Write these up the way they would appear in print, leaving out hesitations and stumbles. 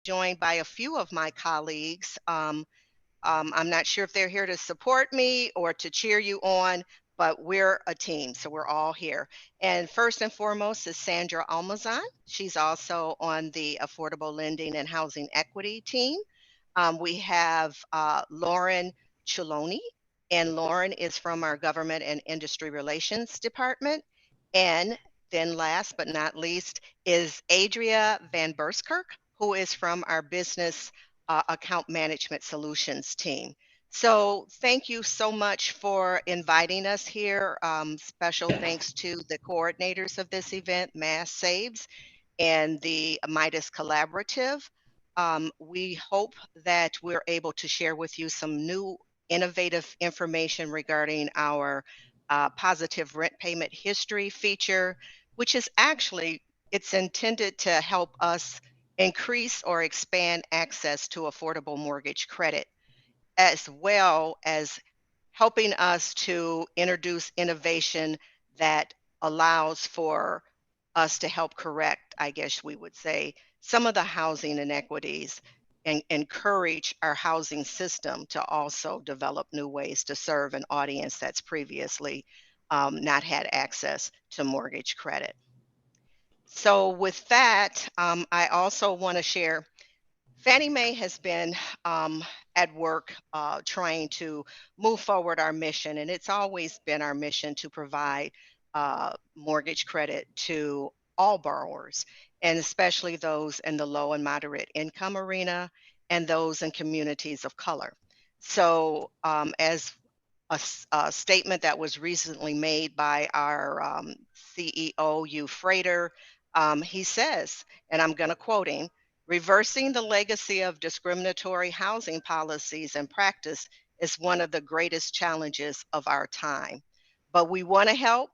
joined by a few of my colleagues. I'm not sure if they're here to support me or to cheer you on, but we're a team, so we're all here. And first and foremost is Sandra Almazan. She's also on the Affordable Lending and Housing Equity team. We have Lauren Chiloni, and Lauren is from our Government and Industry Relations Department. And then last but not least is Adria Van Berskirk, who is from our Business Account Management Solutions team. So thank you so much for inviting us here. Special thanks to the coordinators of this event, MassSaves, and the Midas Collaborative. We hope that we're able to share with you some new innovative information regarding our positive rent payment history feature, which is actually, it's intended to help us increase or expand access to affordable mortgage credit, as well as helping us to introduce innovation that allows for us to help correct, I guess we would say, some of the housing inequities and encourage our housing system to also develop new ways to serve an audience that's previously not had access to mortgage credit. So with that, I also want to share Fannie Mae has been at work trying to move forward our mission, and it's always been our mission to provide mortgage credit to all borrowers, and especially those in the low and moderate income arena and those in communities of color. So, as a statement that was recently made by our CEO, Hugh Frater, he says, and I'm going to quote him, reversing the legacy of discriminatory housing policies and practice is one of the greatest challenges of our time. But we want to help,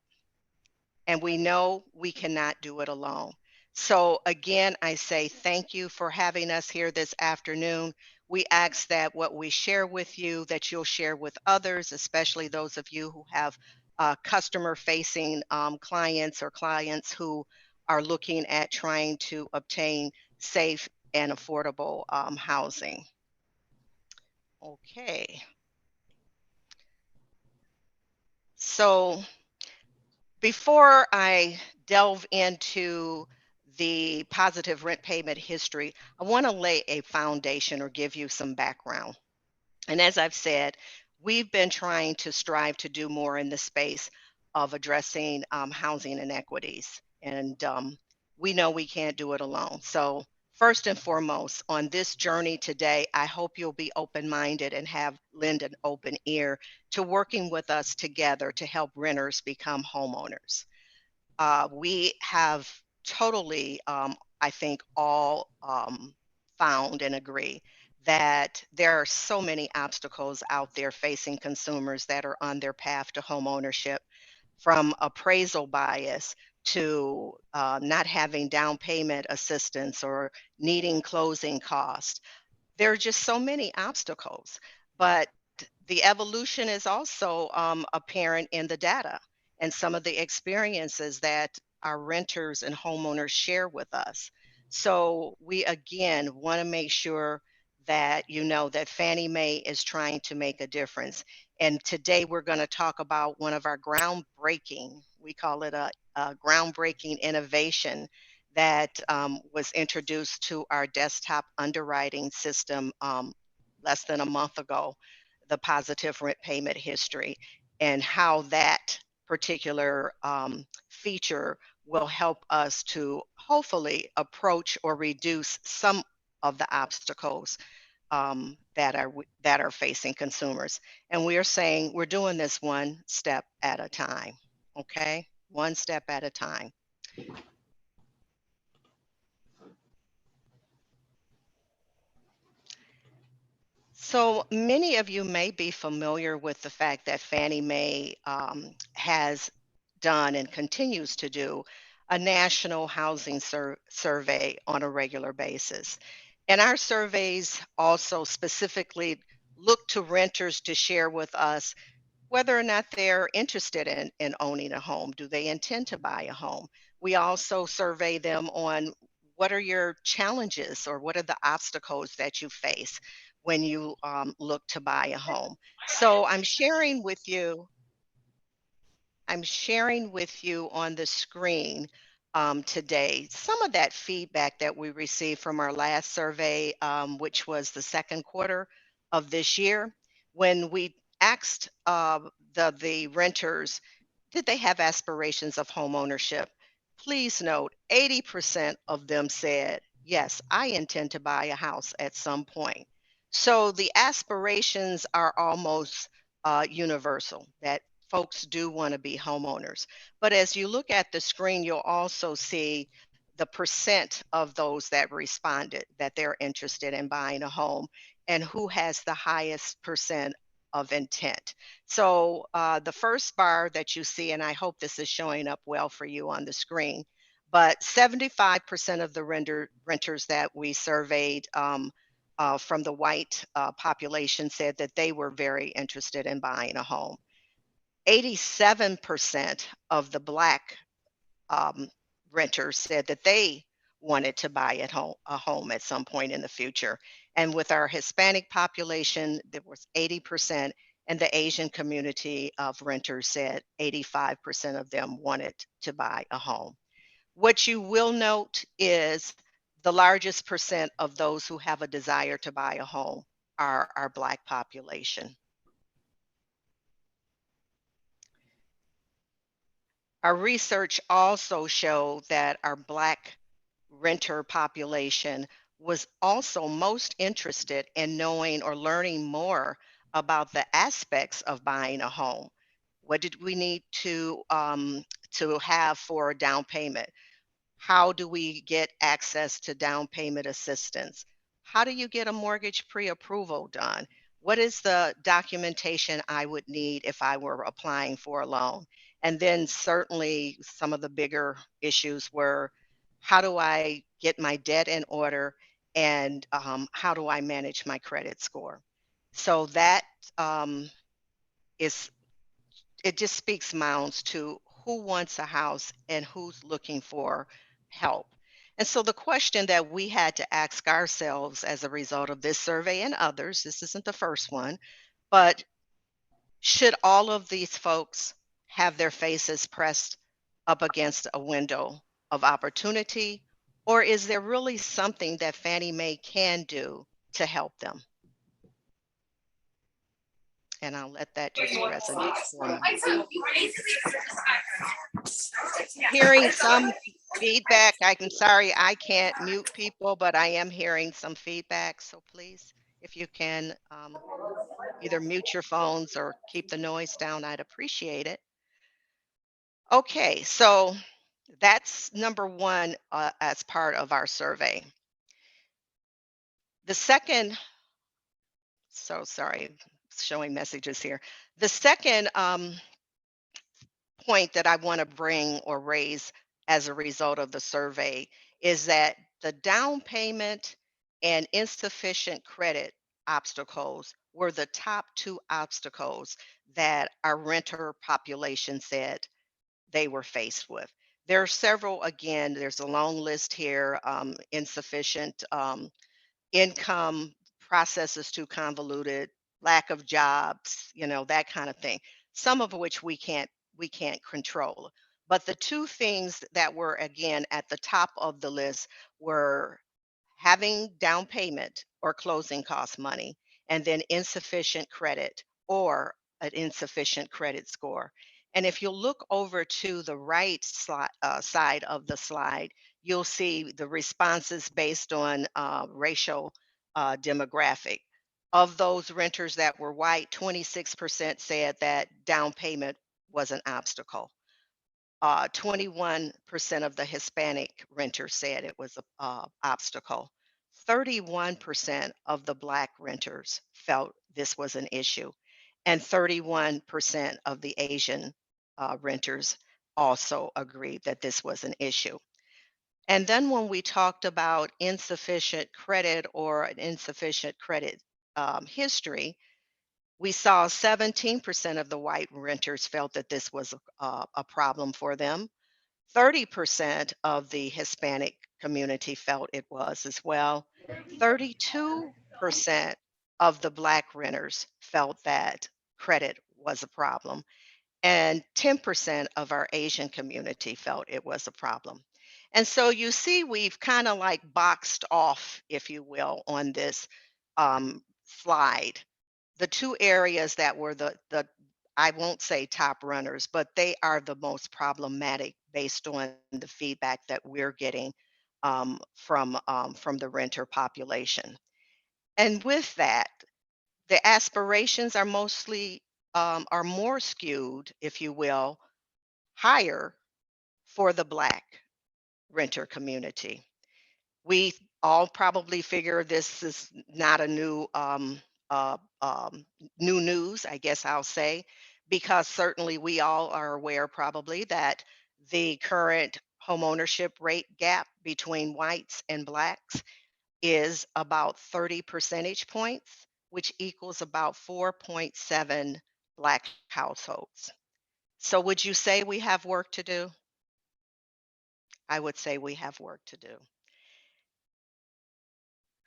and we know we cannot do it alone. So again, I say thank you for having us here this afternoon. We ask that what we share with you, that you'll share with others, especially those of you who have customer-facing clients or clients who are looking at trying to obtain safe and affordable housing. Okay. So before I delve into the positive rent payment history, I want to lay a foundation or give you some background. And as I've said, we've been trying to strive to do more in the space of addressing housing inequities. And we know we can't do it alone. So first and foremost, on this journey today, I hope you'll be open-minded and lend an open ear to working with us together to help renters become homeowners. We have totally, I think, all found and agree that there are so many obstacles out there facing consumers that are on their path to home ownership, from appraisal bias to not having down payment assistance or needing closing costs. There are just so many obstacles, but the evolution is also apparent in the data and some of the experiences that our renters and homeowners share with us. So we again want to make sure that you know that Fannie Mae is trying to make a difference. And today we're going to talk about one of our groundbreaking, we call it a groundbreaking innovation that was introduced to our desktop underwriting system less than a month ago, the positive rent payment history, and how that particular feature will help us to hopefully approach or reduce some of the obstacles that are facing consumers. And we are saying we're doing this one step at a time. Okay, one step at a time. So many of you may be familiar with the fact that Fannie Mae has done and continues to do a national housing survey on a regular basis. And our surveys also specifically look to renters to share with us whether or not they're interested in owning a home. Do they intend to buy a home? We also survey them on what are your challenges or what are the obstacles that you face when you look to buy a home? So I'm sharing with you on the screen today some of that feedback that we received from our last survey, which was the second quarter of this year, when we asked the renters, did they have aspirations of home ownership? Please note, 80% of them said, yes, I intend to buy a house at some point. So the aspirations are almost universal, that folks do want to be homeowners. But as you look at the screen, you'll also see the percent of those that responded that they're interested in buying a home and who has the highest percent of intent. So the first bar that you see, and I hope this is showing up well for you on the screen, but 75% of the renters that we surveyed from the white population said that they were very interested in buying a home. 87% of the Black um, renters said that they wanted to buy a home at some point in the future. And with our Hispanic population, there was 80%, and the Asian community of renters said 85% of them wanted to buy a home. What you will note is the largest percent of those who have a desire to buy a home are our Black population. Our research also showed that our Black renter population was also most interested in knowing or learning more about the aspects of buying a home. What did we need to have for a down payment? How do we get access to down payment assistance? How do you get a mortgage pre-approval done? What is the documentation I would need if I were applying for a loan? And then certainly some of the bigger issues were, how do I get my debt in order, and how do I manage my credit score? So that um, is it just speaks mounds to who wants a house and who's looking for help. And so the question that we had to ask ourselves as a result of this survey and others, this isn't the first one, but should all of these folks have their faces pressed up against a window of opportunity, or is there really something that Fannie Mae can do to help them? And I'll let that just resonate for a moment. Hearing some feedback. I'm sorry, I can't mute people, but I am hearing some feedback. So please, if you can either mute your phones or keep the noise down, I'd appreciate it. Okay, so that's number one as part of our survey. The second, so sorry, showing messages here. The second point that I want to bring or raise as a result of the survey is that the down payment and insufficient credit obstacles were the top two obstacles that our renter population said they were faced with. There are several, again, there's a long list here, insufficient income, processes too convoluted, lack of jobs, that kind of thing. Some of which we can't control. But the two things that were again at the top of the list were having down payment or closing cost money, and then insufficient credit or an insufficient credit score. And if you look over to the right side of the slide, you'll see the responses based on racial demographic. Of those renters that were white, 26% said that down payment was an obstacle. 21% of the Hispanic renters said it was an obstacle. 31% of the Black renters felt this was an issue. And 31% of the Asian renters also agreed that this was an issue. And then when we talked about insufficient credit or an insufficient credit history, we saw 17% of the white renters felt that this was a problem for them. 30% of the Hispanic community felt it was as well. 32% of the Black renters felt that credit was a problem, and 10% of our Asian community felt it was a problem. And so you see, we've kind of like boxed off, if you will, on this slide the two areas that were the I won't say top runners, but they are the most problematic based on the feedback that we're getting from the renter population. And with that, the aspirations are mostly are more skewed, if you will, higher for the Black renter community. We all probably figure this is not a uh, new news, I guess I'll say, because certainly we all are aware probably that the current homeownership rate gap between whites and blacks is about 30 percentage points, which equals about 4.7 black households. So would you say we have work to do? I would say we have work to do.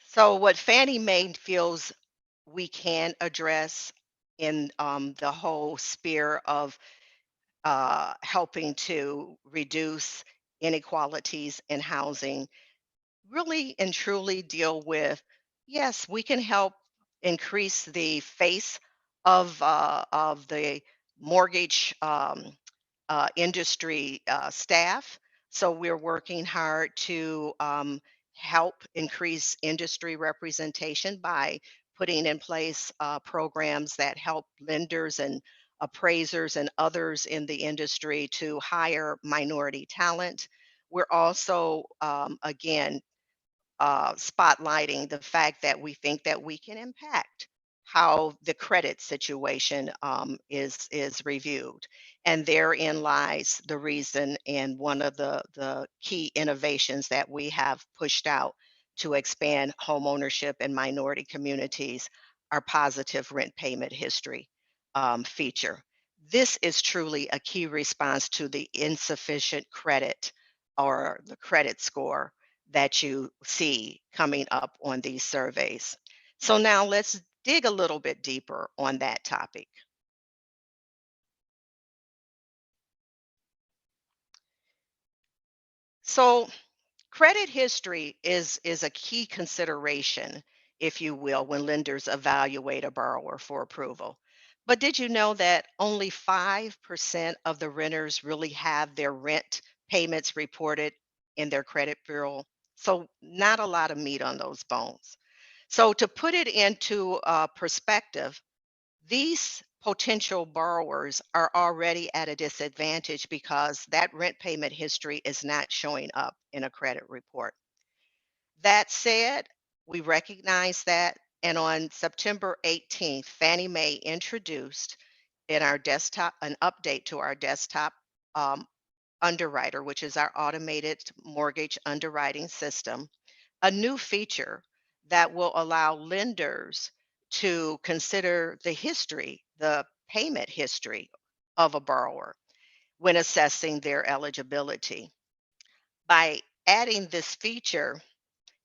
So what Fannie Mae feels we can address in the whole sphere of helping to reduce inequalities in housing really and truly deal with, yes, we can help increase the face of the mortgage industry staff. So we're working hard to help increase industry representation by putting in place programs that help lenders and appraisers and others in the industry to hire minority talent. We're also, again, spotlighting the fact that we think that we can impact how the credit situation is reviewed, and therein lies the reason and one of the key innovations that we have pushed out to expand home ownership in minority communities, our positive rent payment history feature. This is truly a key response to the insufficient credit or the credit score that you see coming up on these surveys. So now let's dig a little bit deeper on that topic. So credit history is a key consideration, if you will, when lenders evaluate a borrower for approval. But did you know that only 5% of the renters really have their rent payments reported in their credit bureau? So not a lot of meat on those bones. So, to put it into perspective, these potential borrowers are already at a disadvantage because that rent payment history is not showing up in a credit report. That said, we recognize that. And on September 18th, Fannie Mae introduced in our desktop an update to our desktop um, underwriter, which is our automated mortgage underwriting system, a new feature that will allow lenders to consider the history, the payment history of a borrower when assessing their eligibility. By adding this feature,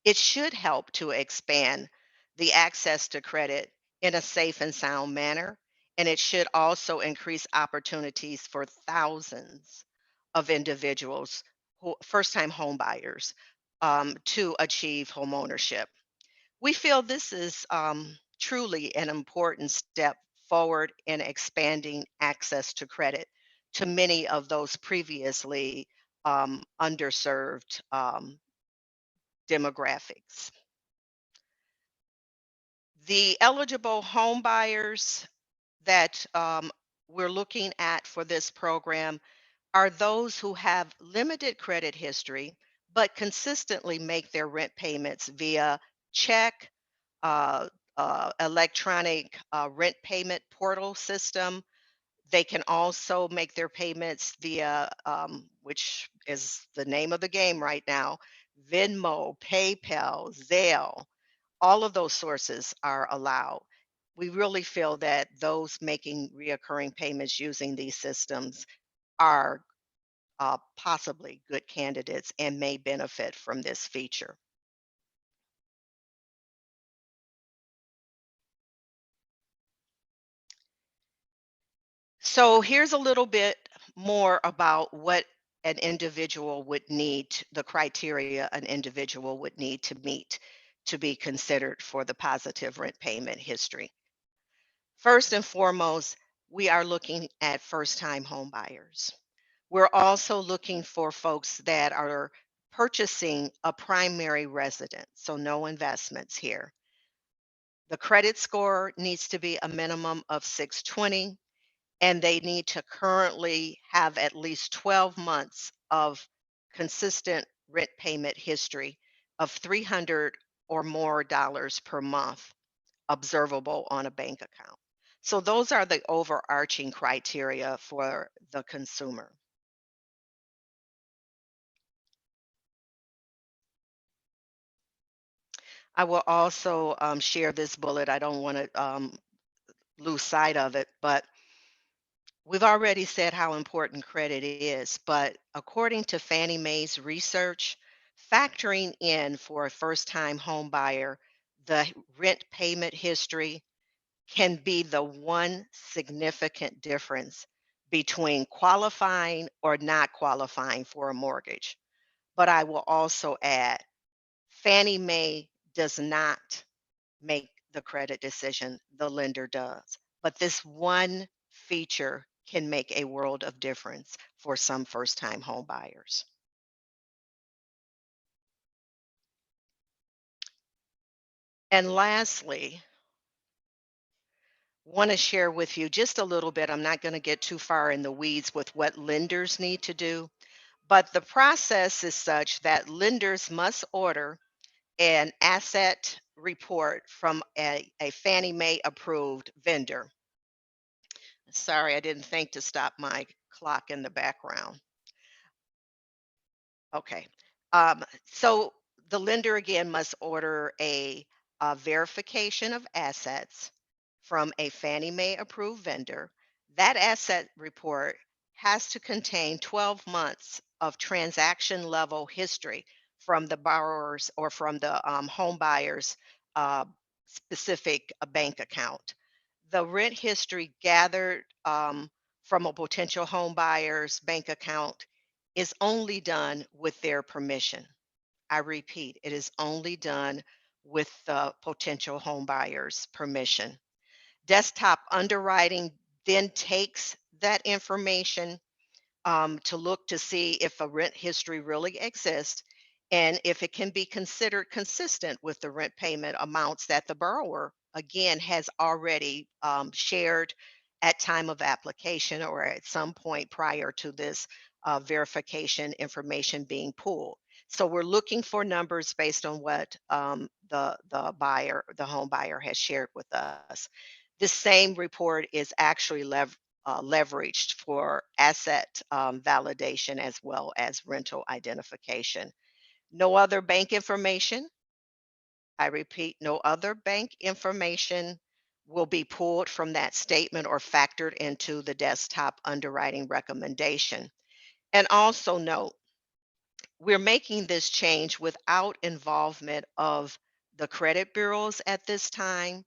it should help to expand the access to credit in a safe and sound manner, and it should also increase opportunities for thousands of individuals who first-time home buyers to achieve homeownership. We feel this is truly an important step forward in expanding access to credit to many of those previously underserved demographics. The eligible home buyers that we're looking at for this program are those who have limited credit history but consistently make their rent payments via check, uh, electronic rent payment portal system. They can also make their payments via, which is the name of the game right now, Venmo, PayPal, Zelle. All of those sources are allowed. We really feel that those making reoccurring payments using these systems are possibly good candidates and may benefit from this feature. So here's a little bit more about what an individual would need, the criteria an individual would need to meet to be considered for the positive rent payment history. First and foremost, we are looking at first time home buyers. We're also looking for folks that are purchasing a primary residence, so no investments here. The credit score needs to be a minimum of 620, and they need to currently have at least 12 months of consistent rent payment history of 300 or more dollars per month observable on a bank account. So those are the overarching criteria for the consumer. I will also share this bullet. I don't want to lose sight of it, but we've already said how important credit is. But according to Fannie Mae's research, factoring in for a first time home buyer the rent payment history can be the one significant difference between qualifying or not qualifying for a mortgage. But I will also add, Fannie Mae does not make the credit decision, the lender does. But this one feature can make a world of difference for some first time home buyers. And lastly, want to share with you just a little bit. I'm not going to get too far in the weeds with what lenders need to do, but the process is such that lenders must order an asset report from a Fannie Mae approved vendor. Sorry, I didn't think to stop my clock in the background. Okay. So the lender again must order a verification of assets from a Fannie Mae approved vendor. That asset report has to contain 12 months of transaction level history from the borrowers or from the home buyer's uh, specific bank account. The rent history gathered from a potential home buyer's bank account is only done with their permission. I repeat, it is only done with the potential home buyer's permission. Desktop underwriting then takes that information to look to see if a rent history really exists and if it can be considered consistent with the rent payment amounts that the borrower again has already shared at time of application or at some point prior to this verification information being pulled. So we're looking for numbers based on what the home buyer has shared with us. This same report is actually leveraged for asset validation as well as rental identification. No other bank information, I repeat, no other bank information will be pulled from that statement or factored into the desktop underwriting recommendation. And also note, we're making this change without involvement of the credit bureaus at this time.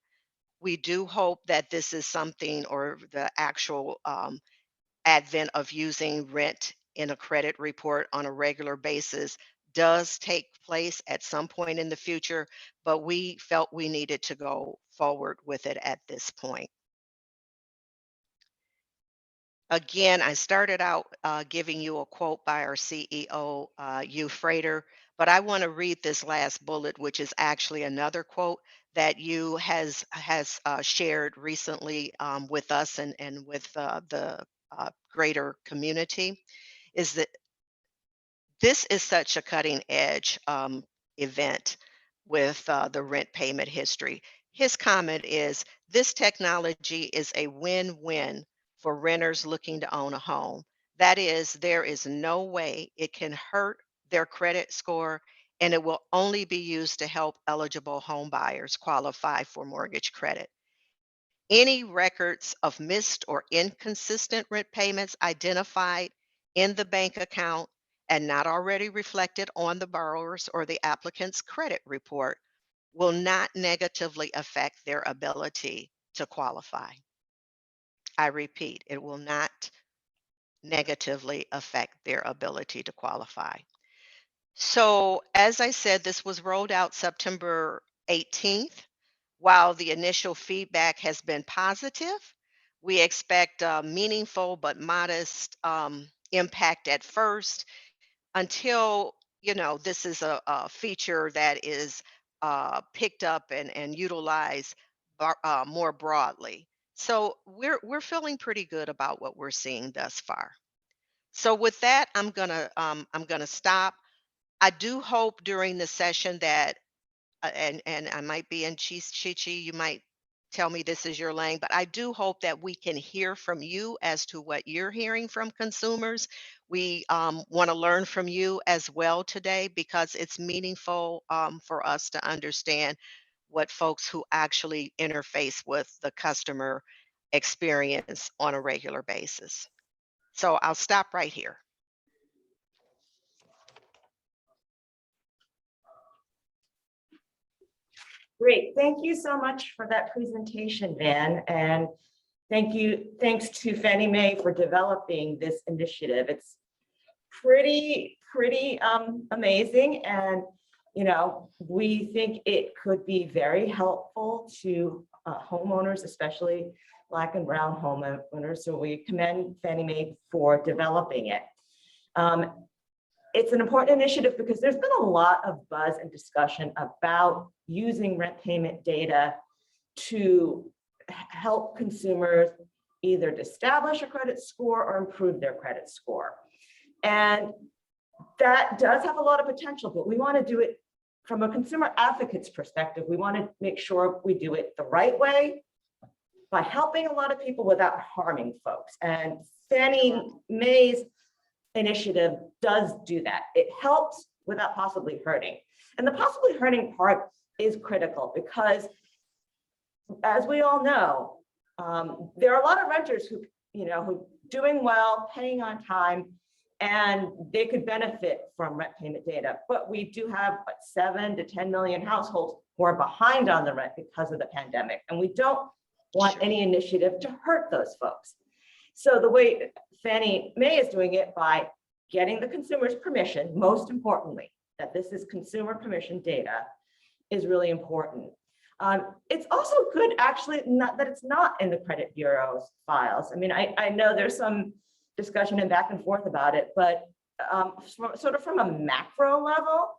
We do hope that this is something or the actual advent of using rent in a credit report on a regular basis does take place at some point in the future, but we felt we needed to go forward with it at this point. Again, I started out giving you a quote by our CEO, Hugh Frater, but I want to read this last bullet, which is actually another quote that you has shared recently with us and with the greater community. Is that this is such a cutting edge event with the rent payment history. His comment is this technology is a win win for renters looking to own a home. That is, there is no way it can hurt their credit score, and it will only be used to help eligible home buyers qualify for mortgage credit. Any records of missed or inconsistent rent payments identified in the bank account and not already reflected on the borrower's or the applicant's credit report will not negatively affect their ability to qualify. I repeat, it will not negatively affect their ability to qualify. So, as I said, this was rolled out September 18th. While the initial feedback has been positive, we expect a meaningful but modest impact at first until this is a feature that is picked up and utilized more broadly. So we're feeling pretty good about what we're seeing thus far. So with that, I'm gonna stop. I do hope during the session that and I might be in Chi, you might tell me this is your lane, but I do hope that we can hear from you as to what you're hearing from consumers. We want to learn from you as well today because it's meaningful for us to understand what folks who actually interface with the customer experience on a regular basis. So I'll stop right here. Great. Thank you so much for that presentation, Van. And thanks to Fannie Mae for developing this initiative. It's pretty amazing. And, we think it could be very helpful to homeowners, especially Black and brown homeowners. So we commend Fannie Mae for developing it. It's an important initiative because there's been a lot of buzz and discussion about using rent payment data to help consumers either to establish a credit score or improve their credit score. And that does have a lot of potential, but we want to do it from a consumer advocate's perspective. We want to make sure we do it the right way by helping a lot of people without harming folks. And Fannie Mae's initiative does do that. It helps without possibly hurting. And the possibly hurting part is critical because, as we all know, there are a lot of renters who doing well, paying on time, and they could benefit from rent payment data. But we do have 7 to 10 million households who are behind on the rent because of the pandemic. And we don't want any initiative to hurt those folks. So the way Fannie Mae is doing it by getting the consumer's permission, most importantly, that this is consumer permission data, is really important. It's also good, actually, not that it's not in the credit bureau's files. I mean, I know there's some discussion and back and forth about it, but sort of from a macro level,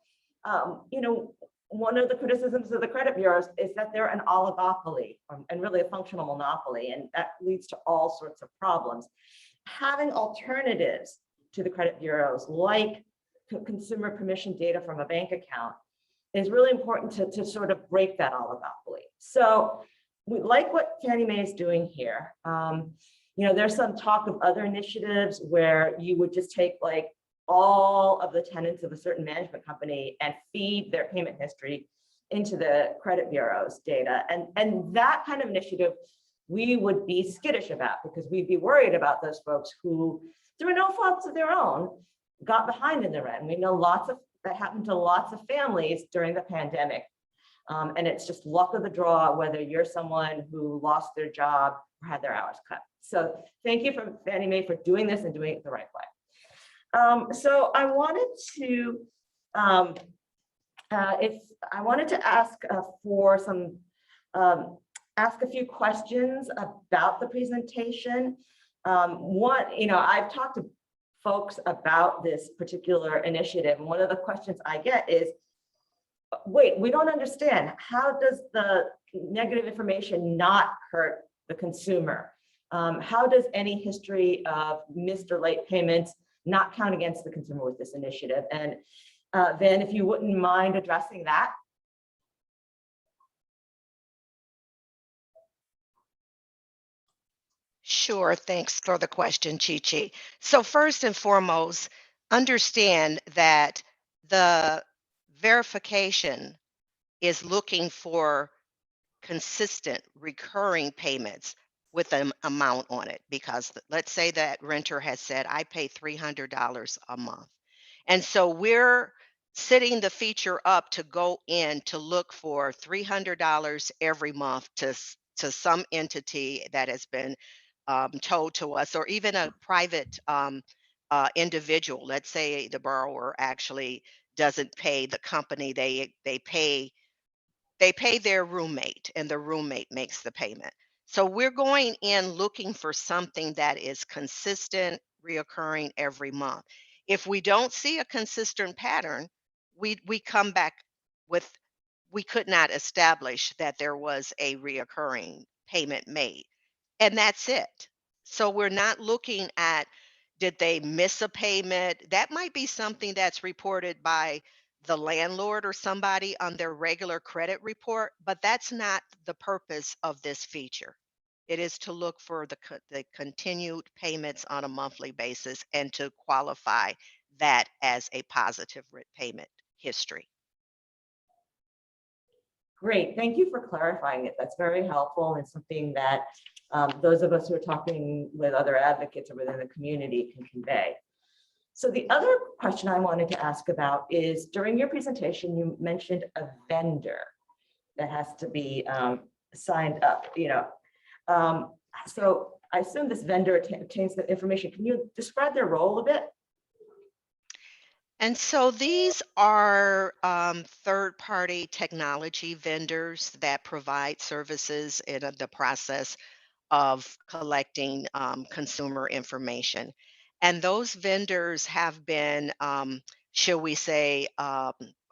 one of the criticisms of the credit bureaus is that they're an oligopoly and really a functional monopoly, and that leads to all sorts of problems. Having alternatives to the credit bureaus, like consumer permission data from a bank account, is really important to sort of break that oligopoly. So we like what Fannie Mae is doing here. There's some talk of other initiatives where you would just take like all of the tenants of a certain management company and feed their payment history into the credit bureau's data. And that kind of initiative we would be skittish about because we'd be worried about those folks who, through no faults of their own, got behind in the rent. We know that happened to lots of families during the pandemic. And it's just luck of the draw whether you're someone who lost their job or had their hours cut. So thank you for Fannie Mae for doing this and doing it the right way. So I wanted to ask for some ask a few questions about the presentation. I've talked to folks about this particular initiative, and one of the questions I get is, wait, we don't understand. How does the negative information not hurt the consumer? How does any history of missed or late payments not count against the consumer with this initiative? And Van, if you wouldn't mind addressing that. Sure, thanks for the question, Chi. So first and foremost, understand that the verification is looking for consistent recurring payments with an amount on it, because let's say that renter has said, I pay $300 a month. And so we're setting the feature up to go in to look for $300 every month to some entity that has been told to us, or even a private individual. Let's say the borrower actually doesn't pay the company, they pay their roommate, and the roommate makes the payment. So we're going in looking for something that is consistent, reoccurring every month. If we don't see a consistent pattern, we come back with, we could not establish that there was a reoccurring payment made. And that's it. So we're not looking at, did they miss a payment? That might be something that's reported by the landlord or somebody on their regular credit report, but that's not the purpose of this feature. It is to look for the continued payments on a monthly basis and to qualify that as a positive payment history. Great, thank you for clarifying it. That's very helpful and something that those of us who are talking with other advocates or within the community can convey. So the other question I wanted to ask about is, during your presentation, you mentioned a vendor that has to be signed up, so I assume this vendor obtains the information. Can you describe their role a bit? And so these are third-party technology vendors that provide services in the process of collecting consumer information. And those vendors have been, shall we say,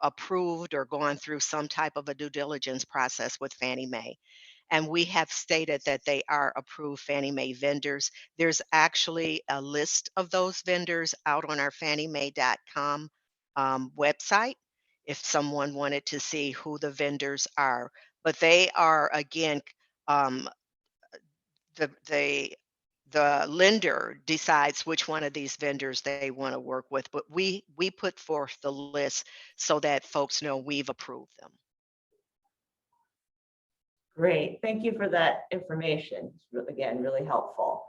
approved or gone through some type of a due diligence process with Fannie Mae. And we have stated that they are approved Fannie Mae vendors. There's actually a list of those vendors out on our fanniemae.com website if someone wanted to see who the vendors are. But they are, again, um, the lender decides which one of these vendors they want to work with, but we put forth the list so that folks know we've approved them. Great, thank you for that information. It's again, really helpful.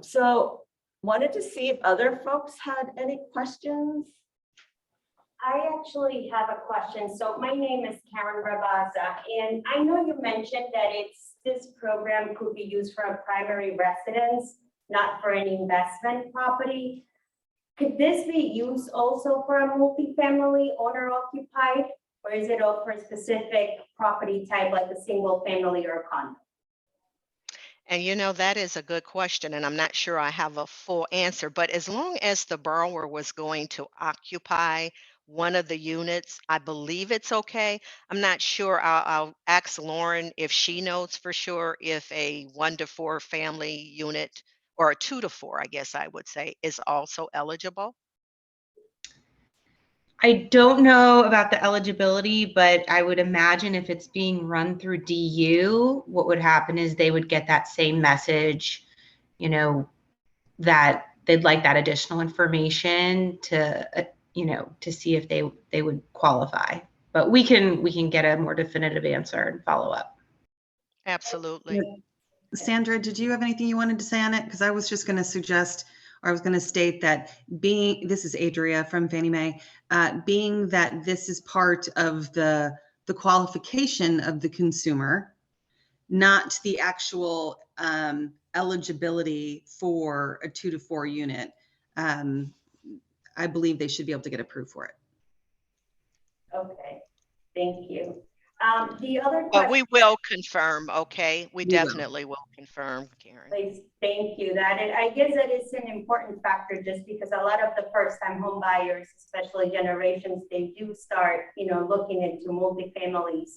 So wanted to see if other folks had any questions. I actually have a question. So my name is Karen Rabaza, and I know you mentioned that this program could be used for a primary residence, not for an investment property. Could this be used also for a multifamily owner occupied, or is it all for a specific property type like a single family or a condo? And that is a good question, and I'm not sure I have a full answer, but as long as the borrower was going to occupy one of the units, I believe it's okay. I'm not sure. I'll ask Lauren if she knows for sure if a 1 to 4 family unit, or a 2 to 4, I guess I would say, is also eligible. I don't know about the eligibility, but I would imagine if it's being run through DU, what would happen is they would get that same message, that they'd like that additional information to see if they would qualify. But we can get a more definitive answer and follow up. Absolutely. Sandra, did you have anything you wanted to say on it? Because I was just going to suggest, or I was going to state that this is Adria from Fannie Mae, being that this is part of the qualification of the consumer, not the actual eligibility for a 2 to 4 unit, I believe they should be able to get approved for it. Okay, thank you. The other question. But we will confirm, okay? We will. definitely will confirm, Karen. Please, thank you. I guess that is an important factor, just because a lot of the first-time home buyers, especially generations, they do start, looking into multifamilies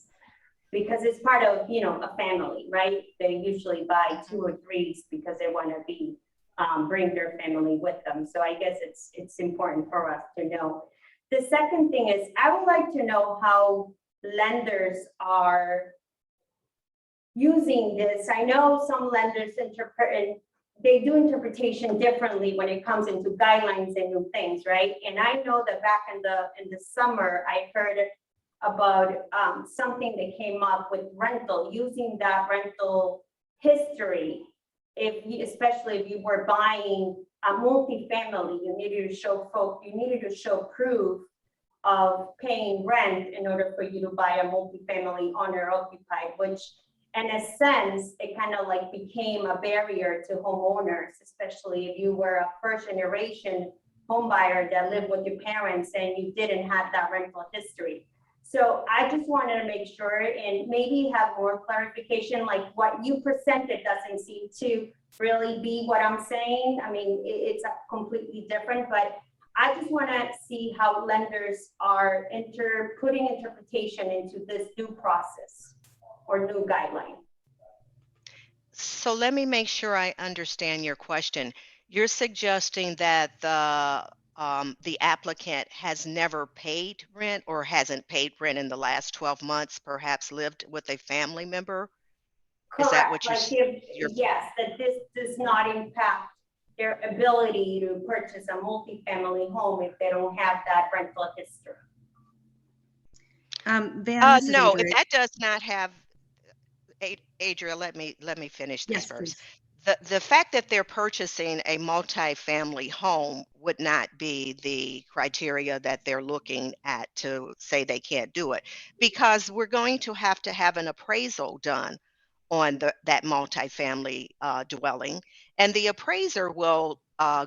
because it's part of, a family, right? They usually buy 2 or 3s because they want to bring their family with them. So I guess it's important for us to know. The second thing is, I would like to know how lenders are using this. I know some lenders they do interpretation differently when it comes into guidelines and new things, right? And I know that back in the summer, I heard about something that came up with rental, using that rental history, especially if you were buying a multifamily, you needed to show proof of paying rent in order for you to buy a multifamily owner occupied, which in a sense, it kind of like became a barrier to homeowners, especially if you were a first generation home buyer that lived with your parents and you didn't have that rental history. So I just wanted to make sure and maybe have more clarification, like what you presented doesn't seem to really be what I'm saying. I mean, it's a completely different, but I just want to see how lenders are putting interpretation into this new process or new guideline. So let me make sure I understand your question. You're suggesting that the applicant has never paid rent or hasn't paid rent in the last 12 months, perhaps lived with a family member? Correct. Is that what like yes, that this does not impact their ability to purchase a multifamily home if they don't have that rental history. Van, this is No, if Adrienne. that does not have, Adria, let me finish this Yes, first. please. The fact that they're purchasing a multifamily home would not be the criteria that they're looking at to say they can't do it, because we're going to have an appraisal done on that multifamily dwelling, and the appraiser will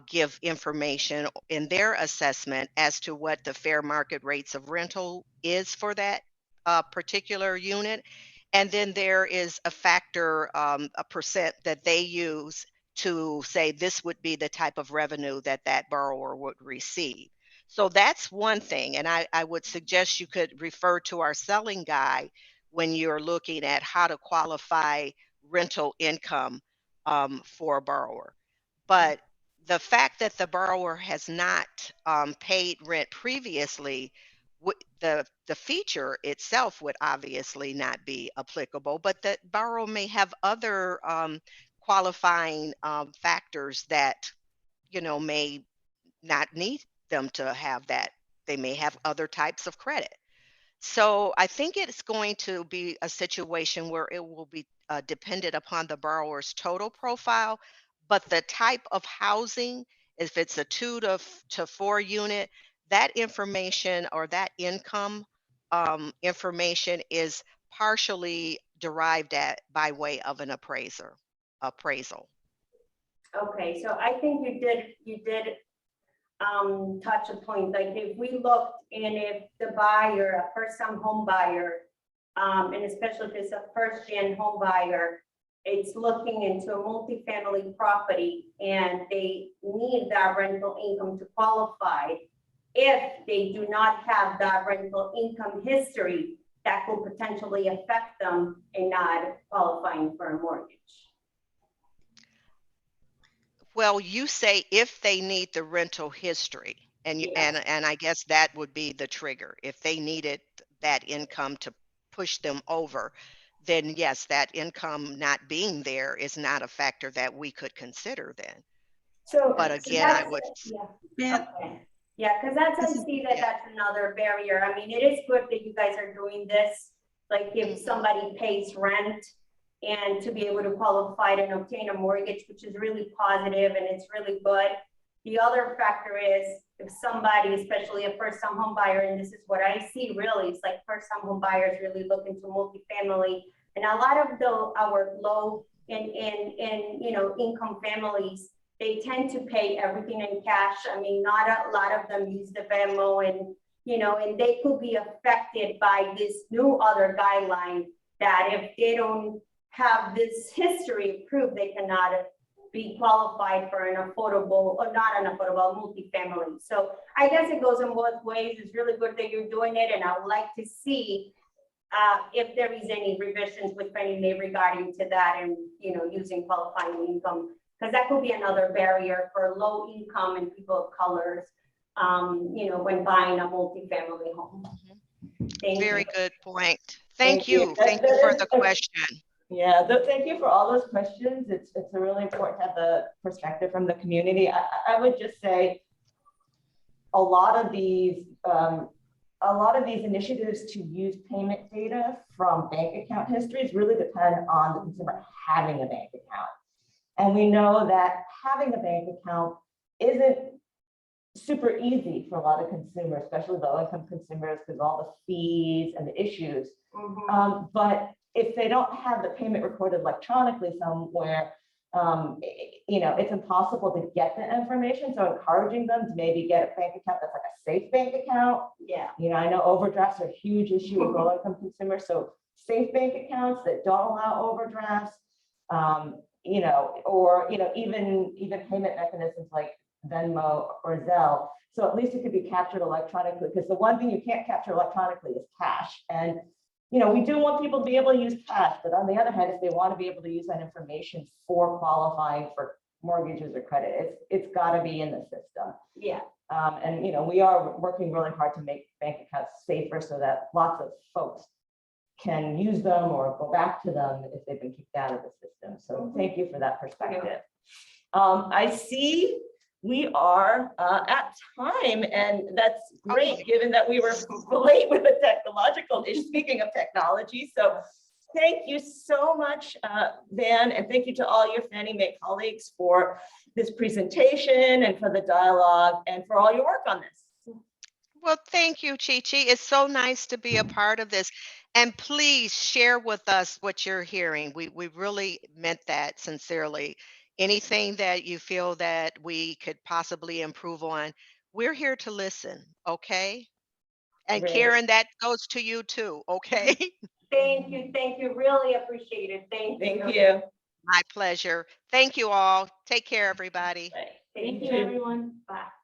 give information in their assessment as to what the fair market rates of rental is for that particular unit. And then there is a factor, a percent that they use to say this would be the type of revenue that that borrower would receive. So that's one thing. And I would suggest you could refer to our selling guide when you're looking at how to qualify rental income for a borrower. But the fact that the borrower has not paid rent previously, the feature itself would obviously not be applicable, but the borrower may have other qualifying factors that, may not need them to have that. They may have other types of credit. So I think it's going to be a situation where it will be dependent upon the borrower's total profile, but the type of housing, if it's a 2 to 4 unit, that information or that income information is partially derived at by way of an appraisal. Okay, so I think you did touch a point. Like if we looked and if the buyer, a first-time home buyer, and especially if it's a first-gen home buyer, it's looking into a multifamily property and they need that rental income to qualify. If they do not have that rental income history, that could potentially affect them in not qualifying for a mortgage. Well, you say if they need the rental history, and and I guess that would be the trigger. If they needed that income to push them over, then yes, that income not being there is not a factor that we could consider then. So, But again, I would. Van, okay. Yeah, because I see that that's another barrier. I mean, it is good that you guys are doing this. Like if somebody pays rent and to be able to qualify and obtain a mortgage, which is really positive and it's really good. The other factor is if somebody, especially a first-time home buyer, and this is what I see really, it's like first-time home buyers really look into multifamily, and a lot of our low income families, they tend to pay everything in cash. I mean, not a lot of them use the Venmo, and and they could be affected by this new other guideline that if they don't have this history of proof, they cannot be qualified for an affordable or not an affordable multifamily. So I guess it goes in both ways. It's really good that you're doing it, and I would like to see if there is any revisions with Fannie Mae regarding to that, and using qualifying income, because that could be another barrier for low income and people of colors, when buying a multifamily home. Very good point. Thank you. Thank you for the question. Yeah, thank you for all those questions. It's really important to have the perspective from the community. I would just say a lot of these a lot of these initiatives to use payment data from bank account histories really depend on the consumer having a bank account. And we know that having a bank account isn't super easy for a lot of consumers, especially low-income consumers, because all the fees and the issues. But if they don't have the payment recorded electronically somewhere, it's impossible to get the information. So encouraging them to maybe get a bank account that's like a safe bank account. Yeah. I know overdrafts are a huge issue with low-income consumers. So safe bank accounts that don't allow overdrafts, or even payment mechanisms like Venmo or Zelle. So at least it could be captured electronically, because the one thing you can't capture electronically is cash. And we do want people to be able to use cash, but on the other hand, if they want to be able to use that information for qualifying for mortgages or credit, it's got to be in the system. Yeah. And we are working really hard to make bank accounts safer so that lots of folks can use them or go back to them if they've been kicked out of the system. So thank you for that perspective. I see we are at time, and that's great given that we were late with a technological issue. Speaking of technology, so thank you so much, Van, and thank you to all your Fannie Mae colleagues for this presentation and for the dialogue and for all your work on this. Well, thank you, Chi-Chi. It's so nice to be a part of this. And please share with us what you're hearing. We really meant that sincerely. Anything that you feel that we could possibly improve on, we're here to listen, okay? And Great. Karen, that goes to you too, okay? Thank you, really appreciate it, thank you. My pleasure. Thank you all. Take care, everybody. Bye. Thank you, everyone, bye.